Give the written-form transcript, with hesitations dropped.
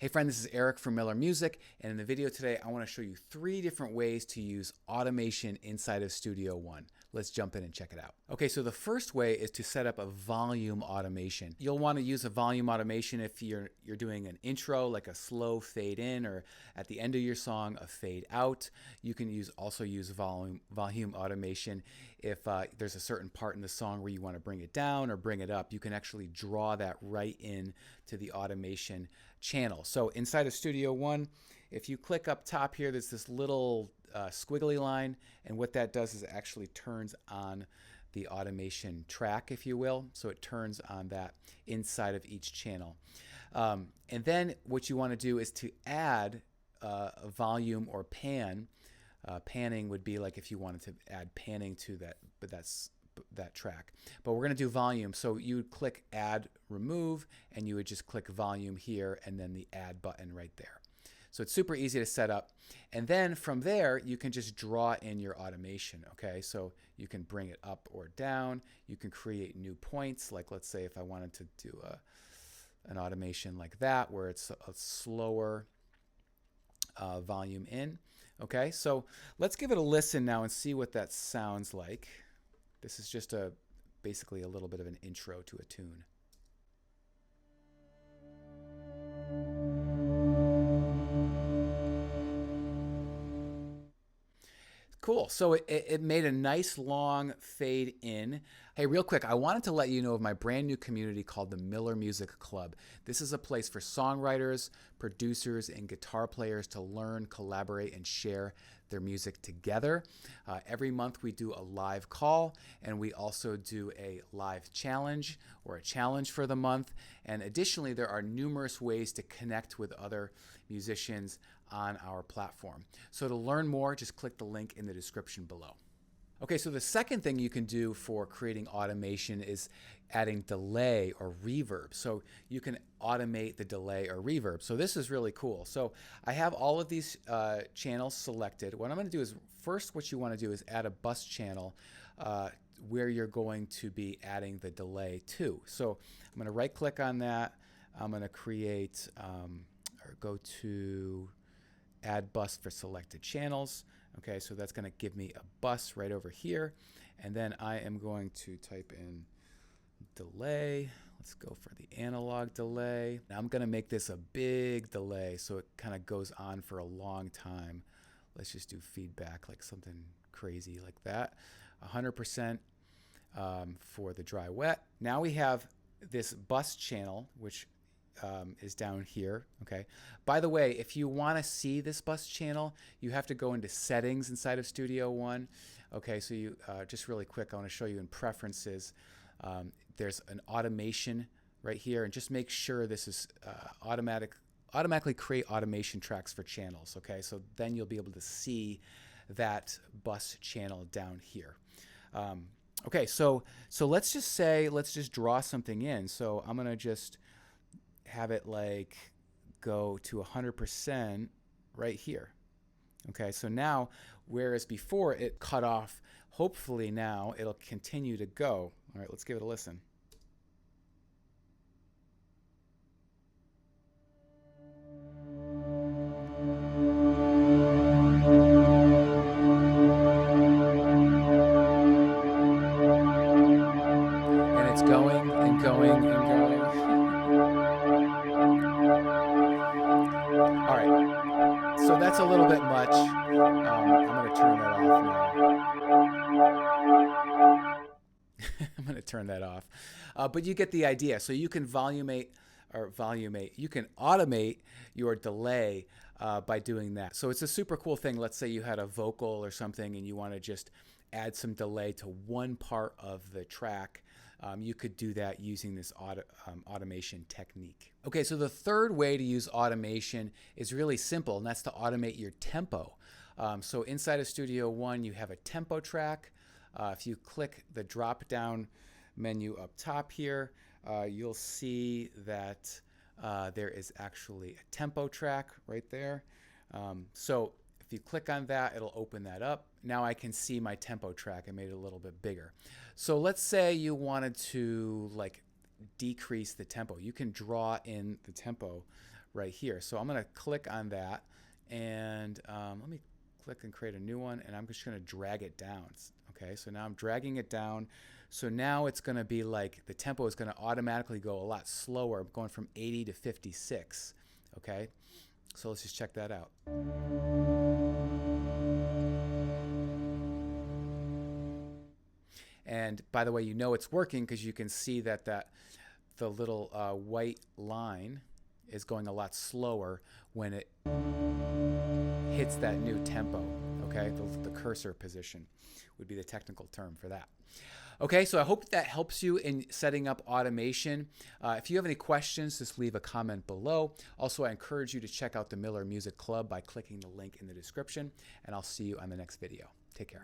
Hey friend, this is Eric from Miller Music, and in the video today I want to show you 3 different ways to use automation inside of Studio One. Let's jump in and check it out. Okay, so the first way is to set up a volume automation. You'll want to use a volume automation if you're doing an intro, like a slow fade in, or at the end of your song, a fade out. You can also use volume automation if there's a certain part in the song where you want to bring it down or bring it up. You can actually draw that right in to the automation channel. So inside of Studio One, if you click up top here, there's this little squiggly line, and what that does is it actually turns on the automation track, if you will. So it turns on that inside of each channel. And then what you want to do is to add a volume or pan. Panning would be like if you wanted to add panning to that, but that's that track. But we're going to do volume. So you would click add remove, and you would just click volume here and then the add button right there. So it's super easy to set up. And then from there, you can just draw in your automation. Okay, so you can bring it up or down. You can create new points. Like let's say if I wanted to do an automation like that, where it's a slower volume in. Okay, so let's give it a listen now and see what that sounds like. This is just basically a little bit of an intro to a tune. Cool. So it made a nice long fade in. Hey, real quick, I wanted to let you know of my brand new community called the Miller Music Club. This is a place for songwriters, producers, and guitar players to learn, collaborate, and share their music together. Every month we do a live call, and we also do a live challenge or a challenge for the month. And additionally, there are numerous ways to connect with other musicians on our platform. So to learn more, just click the link in the description below. Okay, so the second thing you can do for creating automation is adding delay or reverb. So you can automate the delay or reverb. So this is really cool. So I have all of these channels selected. What I'm going to do is first what you want to do is add a bus channel where you're going to be adding the delay to. So I'm going to right click on that. I'm going to create or go to add bus for selected channels. Okay, so that's going to give me a bus right over here. And then I am going to type in delay. Let's go for the analog delay. Now I'm going to make this a big delay so it kind of goes on for a long time. Let's just do feedback, like something crazy like that. 100% for the dry wet. Now we have this bus channel, which is down here. Okay. By the way, if you want to see this bus channel, you have to go into settings inside of Studio One. Okay, so you just really quick, I want to show you in preferences. There's an automation right here, and just make sure this is automatically create automation tracks for channels. Okay, so then you'll be able to see that bus channel down here. Okay, so let's just draw something in. So I'm gonna just have it like go to 100% right here. Okay, so now, whereas before it cut off, hopefully now it'll continue to go. All right, let's give it a listen. And it's going and going and going. All right, so that's a little bit much. I'm going to turn that off now. I'm going to turn that off. But you get the idea. So you can you can automate your delay by doing that. So it's a super cool thing. Let's say you had a vocal or something and you want to just add some delay to one part of the track. You could do that using this automation technique. Okay, so the third way to use automation is really simple, and that's to automate your tempo. So inside of Studio One, you have a tempo track. If you click the drop-down menu up top here, you'll see that there is actually a tempo track right there. So if you click on that, it'll open that up. Now I can see my tempo track. I made it a little bit bigger. So let's say you wanted to like decrease the tempo. You can draw in the tempo right here. So I'm going to click on that, and let me click and create a new one, and I'm just going to drag it down. Okay, so now I'm dragging it down. So now it's going to be like the tempo is going to automatically go a lot slower, going from 80 to 56. Okay, so let's just check that out. And by the way, you know it's working because you can see that the little white line is going a lot slower when it hits that new tempo. Okay, the cursor position would be the technical term for that. Okay, so I hope that helps you in setting up automation. If you have any questions, just leave a comment below. Also, I encourage you to check out the Miller Music Club by clicking the link in the description, and I'll see you on the next video. Take care.